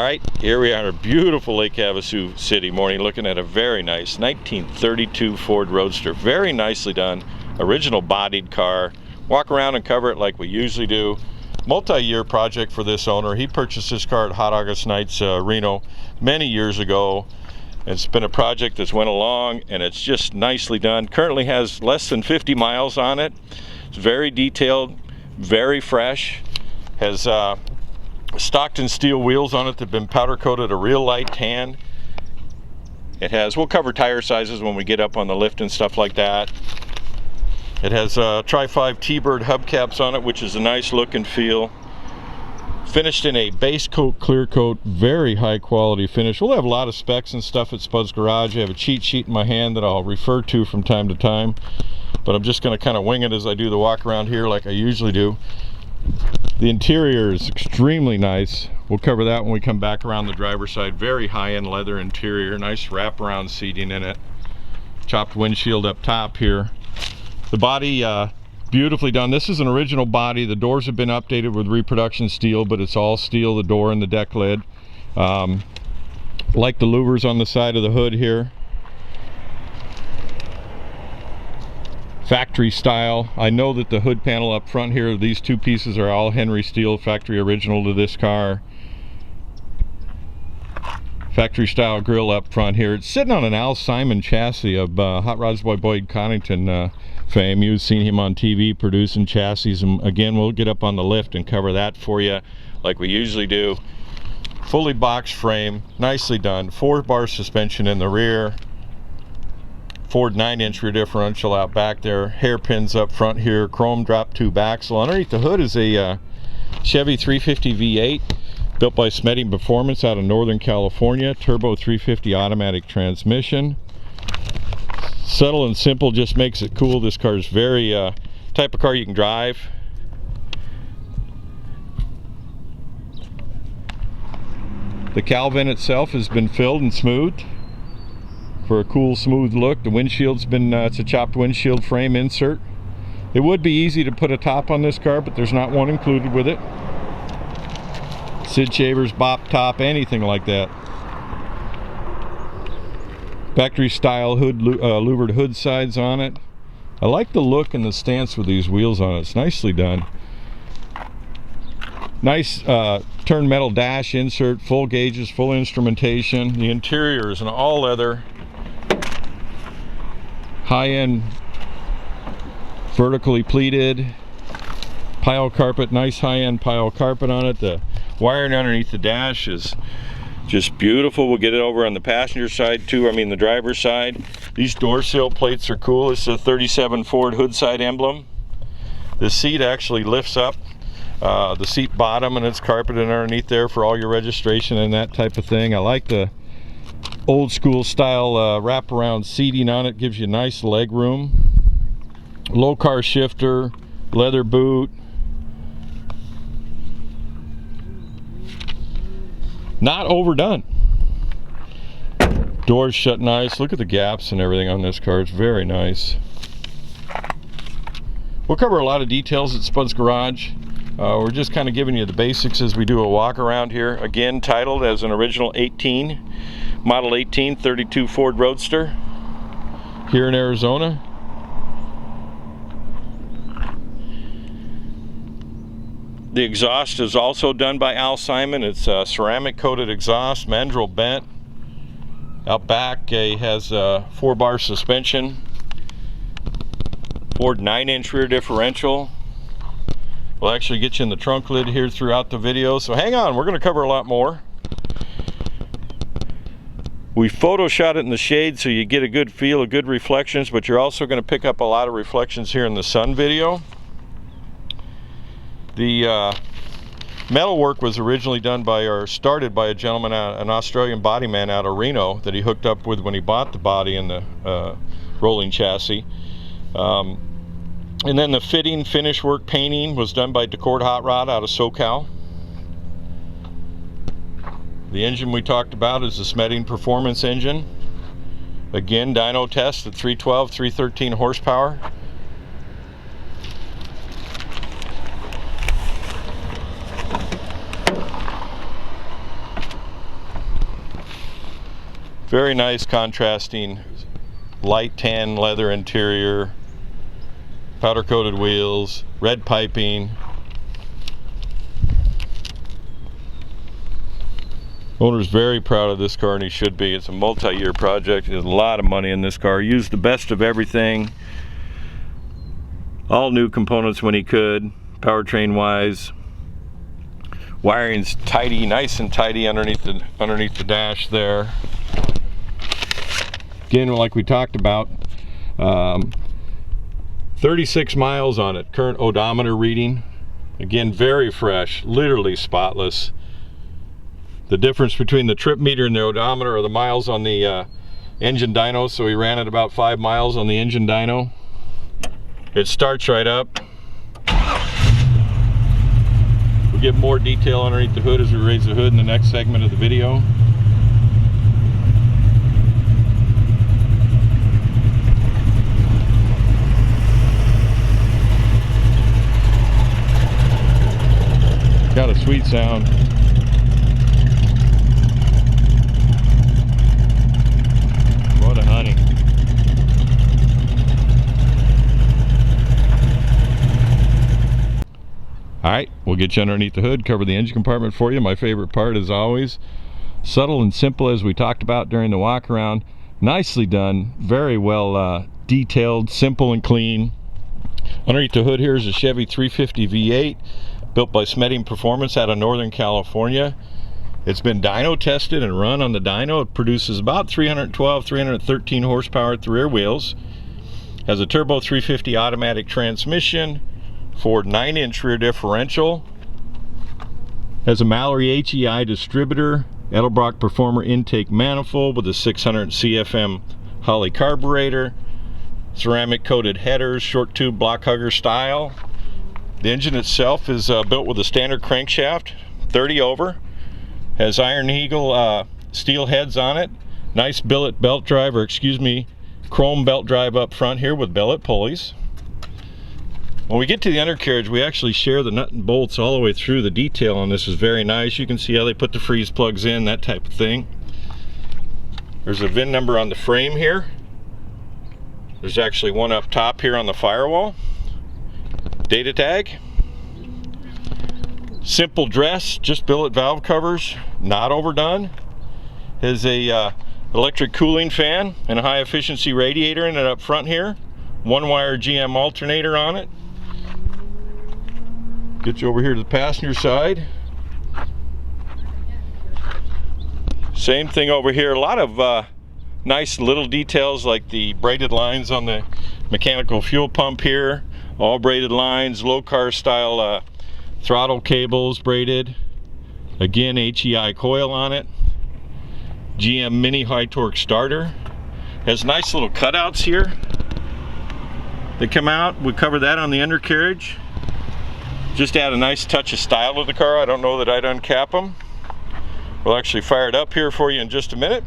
Alright, here we are in a beautiful Lake Havasu City morning, looking at a very nice 1932 Ford Roadster. Very nicely done, original bodied car. Walk around and cover it like we usually do. Multi-year project for this owner. He purchased this car at Hot August Nights, Reno, many years ago. It's been a project that's went along, and it's just nicely done. Currently has less than 50 miles on it. It's very detailed, very fresh. Has Stockton steel wheels on it that have been powder coated a real light tan. It has, we'll cover tire sizes when we get up on the lift and stuff like that. It has Tri-5 T-Bird hubcaps on it, which is a nice look and feel. Finished in a base coat, clear coat, very high quality finish. We'll have a lot of specs and stuff at Spud's Garage. I have a cheat sheet in my hand that I'll refer to from time to time, but I'm just going to kind of wing it as I do the walk around here like I usually do. The interior is extremely nice. We'll cover that when we come back around the driver's side. Very high-end leather interior, nice wraparound seating in it. Chopped windshield up top here. The body, beautifully done. This is an original body. The doors have been updated with reproduction steel, but it's all steel, the door and the deck lid. Like the louvers on the side of the hood here. Factory style. I know that the hood panel up front here, these two pieces are all Henry steel, factory original to this car. Factory style grille up front here. It's sitting on an Al Simon chassis of Hot Rods by Boyd Connington fame. You've seen him on TV producing chassis, and again we'll get up on the lift and cover that for you like we usually do. Fully boxed frame, nicely done. 4-bar suspension in the rear. Ford 9-inch rear differential out back there. Hairpins up front here. Chrome drop tube axle. Underneath the hood is a Chevy 350 V8 built by Smetting Performance out of Northern California. Turbo 350 automatic transmission. Subtle and simple just makes it cool. This car is very type of car you can drive. The Calvin itself has been filled and smoothed for a cool smooth look. The windshield's been it's a chopped windshield frame insert. It would be easy to put a top on this car, but there's not one included with it. Sid shavers, bop top, anything like that. Factory style hood, louvered hood sides on it. I like the look and the stance with these wheels on it. It's nicely done. Nice turn metal dash insert, full gauges, full instrumentation. The interior is an all leather, high-end, vertically pleated pile carpet. Nice high-end pile carpet on it. The wiring underneath the dash is just beautiful. We'll get it over on the passenger side too, I mean the driver's side. These door sill plates are cool. It's a 37 Ford hood side emblem. The seat actually lifts up, the seat bottom, and it's carpeted underneath there for all your registration and that type of thing. I like the old school style wraparound seating on it. Gives you nice leg room. Low car shifter, leather boot. Not overdone. Doors shut nice. Look at the gaps and everything on this car. It's very nice. We'll cover a lot of details at Spud's Garage. We're just kind of giving you the basics as we do a walk around here. Again, titled as an original 18, model 18, 32 Ford Roadster here in Arizona. The exhaust is also done by Al Simon. It's a ceramic coated exhaust, mandrel bent. Out back it has a 4-bar suspension. Ford 9-inch rear differential. We'll actually get you in the trunk lid here throughout the video, so hang on, we're going to cover a lot more. We photoshot it in the shade so you get a good feel of good reflections, but you're also going to pick up a lot of reflections here in the sun video. The metal work was originally done by, or started by, a gentleman, an Australian body man out of Reno that he hooked up with when he bought the body and the rolling chassis. And then the fitting, finish work, painting was done by Decord Hot Rod out of SoCal. The engine we talked about is the Smetting Performance engine. Again, dyno test at 312, 313 horsepower. Very nice contrasting light tan leather interior, powder coated wheels, red piping. Owner's very proud of this car, and he should be. It's a multi-year project. There's a lot of money in this car. Used the best of everything. All new components when he could, powertrain wise. Wiring's tidy, nice and tidy underneath the dash there. Again, like we talked about, 36 miles on it, current odometer reading. Again, very fresh, literally spotless. The difference between the trip meter and the odometer are the miles on the engine dyno, so we ran at about 5 miles on the engine dyno. It starts right up. We'll get more detail underneath the hood as we raise the hood in the next segment of the video. Got a sweet sound. What a honey. Alright, we'll get you underneath the hood, cover the engine compartment for you. My favorite part, as always, subtle and simple as we talked about during the walk around. Nicely done, very well detailed, simple and clean. Underneath the hood here is a Chevy 350 V8 built by Smetting Performance out of Northern California. It's been dyno tested and run on the dyno. It produces about 312, 313 horsepower at the rear wheels. Has a turbo 350 automatic transmission, Ford 9-inch rear differential. Has a Mallory HEI distributor, Edelbrock Performer intake manifold with a 600 CFM Holley carburetor, ceramic coated headers, short tube block hugger style. The engine itself is built with a standard crankshaft, 30 over. Has Iron Eagle steel heads on it. Nice billet belt drive, or excuse me, chrome belt drive up front here with billet pulleys. When we get to the undercarriage, we actually share the nut and bolts all the way through. The detail on this is very nice. You can see how they put the freeze plugs in, that type of thing. There's a VIN number on the frame here. There's actually one up top here on the firewall. Data tag. Simple dress, just billet valve covers, not overdone. Has a electric cooling fan and a high efficiency radiator in it up front here. One wire GM alternator on it. Get you over here to the passenger side. Same thing over here. A lot of nice little details like the braided lines on the mechanical fuel pump here. All braided lines, low car style throttle cables braided. Again, HEI coil on it. GM mini high torque starter. Has nice little cutouts here. They come out. We cover that on the undercarriage. Just add a nice touch of style to the car. I don't know that I'd uncap them. We'll actually fire it up here for you in just a minute.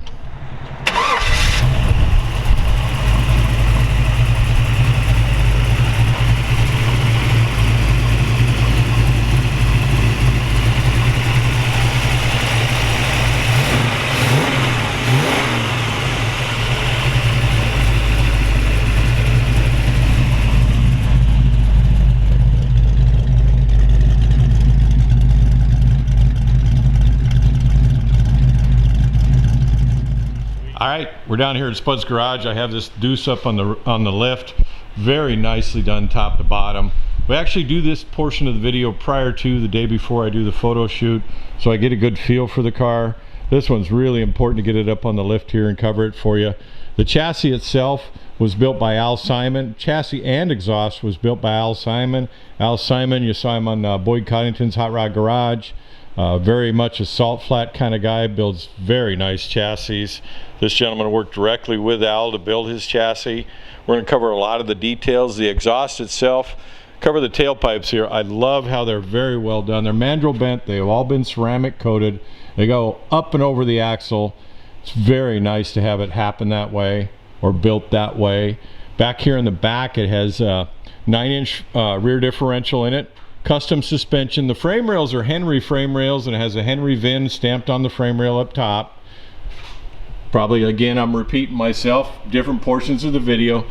Alright, we're down here at Spud's Garage. I have this deuce up on the lift. Very nicely done top to bottom. We actually do this portion of the video prior to the day before I do the photo shoot, so I get a good feel for the car. This one's really important to get it up on the lift here and cover it for you. The chassis itself was built by Al Simon. Chassis and exhaust was built by Al Simon. Al Simon, you saw him on Boyd Coddington's Hot Rod Garage. Very much a salt flat kind of guy, builds very nice chassis. This gentleman worked directly with Al to build his chassis. We're going to cover a lot of the details. The exhaust itself, cover the tailpipes here. I love how they're very well done. They're mandrel bent. They've all been ceramic coated. They go up and over the axle. It's very nice to have it happen that way, or built that way. Back here in the back, it has a 9-inch rear differential in it. Custom suspension. The frame rails are Henry frame rails, and it has a Henry VIN stamped on the frame rail up top. Probably again I'm repeating myself, different portions of the video.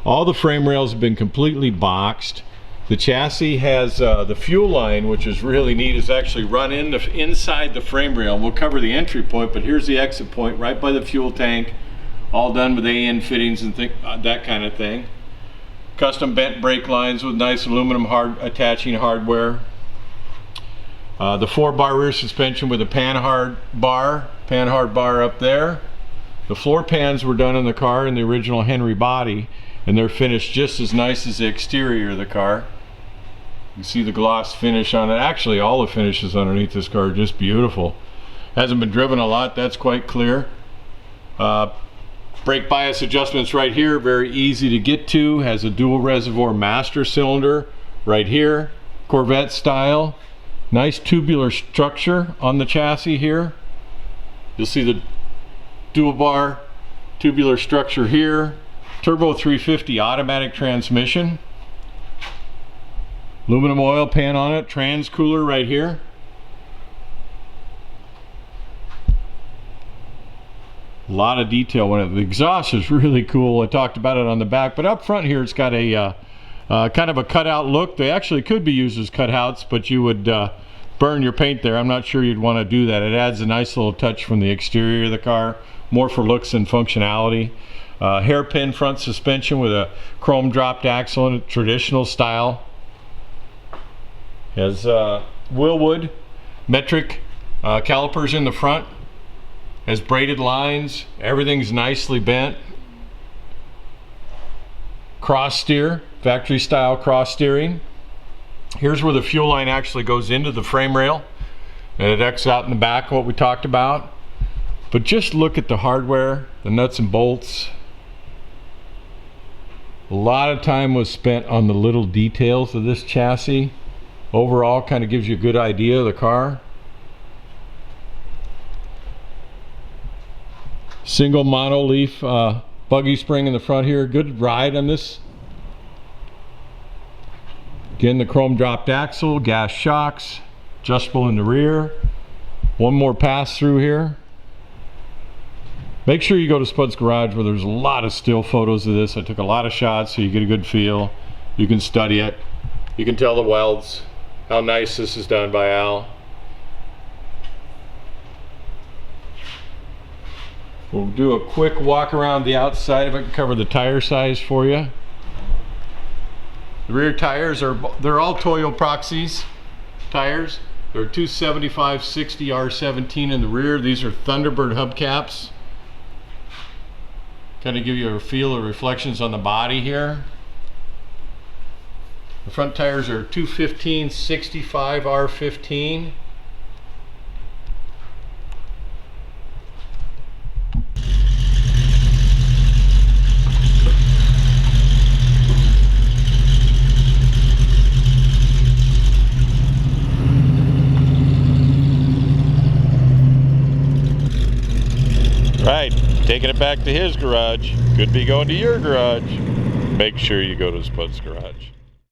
All the frame rails have been completely boxed. The chassis has the fuel line, which is really neat, is actually run inside the frame rail. We'll cover the entry point, but here's the exit point right by the fuel tank. All done with AN fittings and that kind of thing. Custom bent brake lines with nice aluminum attaching hardware. The 4-bar rear suspension with a panhard bar up there. The floor pans were done in the car in the original Henry body, and they're finished just as nice as the exterior of the car. You see the gloss finish on it. Actually, all the finishes underneath this car are just beautiful. Hasn't been driven a lot, that's quite clear. Brake bias adjustments right here, very easy to get to. Has a dual reservoir master cylinder right here, Corvette style. Nice tubular structure on the chassis here. You'll see the dual bar tubular structure here. Turbo 350 automatic transmission. Aluminum oil pan on it, trans cooler right here. A lot of detail on it. The exhaust is really cool. I talked about it on the back, but up front here it's got a kind of a cutout look. They actually could be used as cutouts, but you would burn your paint there. I'm not sure you'd want to do that. It adds a nice little touch from the exterior of the car, more for looks than functionality. Hairpin front suspension with a chrome dropped axle in a traditional style. Has Willwood metric calipers in the front. Has braided lines. Everything's nicely bent. Cross steer, factory style cross steering. Here's where the fuel line actually goes into the frame rail, and it exits out in the back, what we talked about. But just look at the hardware, the nuts and bolts. A lot of time was spent on the little details of this chassis. Overall, kind of gives you a good idea of the car. Single monoleaf buggy spring in the front here. Good ride on this. Again, the chrome dropped axle, gas shocks, adjustable in the rear. One more pass through here. Make sure you go to Spud's Garage, where there's a lot of still photos of this. I took a lot of shots so you get a good feel. You can study it. You can tell the welds, how nice this is done by Al. We'll do a quick walk around the outside if I can cover the tire size for you. The rear tires they're all Toyo Proxies tires. They're 275/60 R17 in the rear. These are Thunderbird hubcaps. Kind of give you a feel of reflections on the body here. The front tires are 215/65 R15. Right, taking it back to his garage. Could be going to your garage. Make sure you go to Spud's Garage.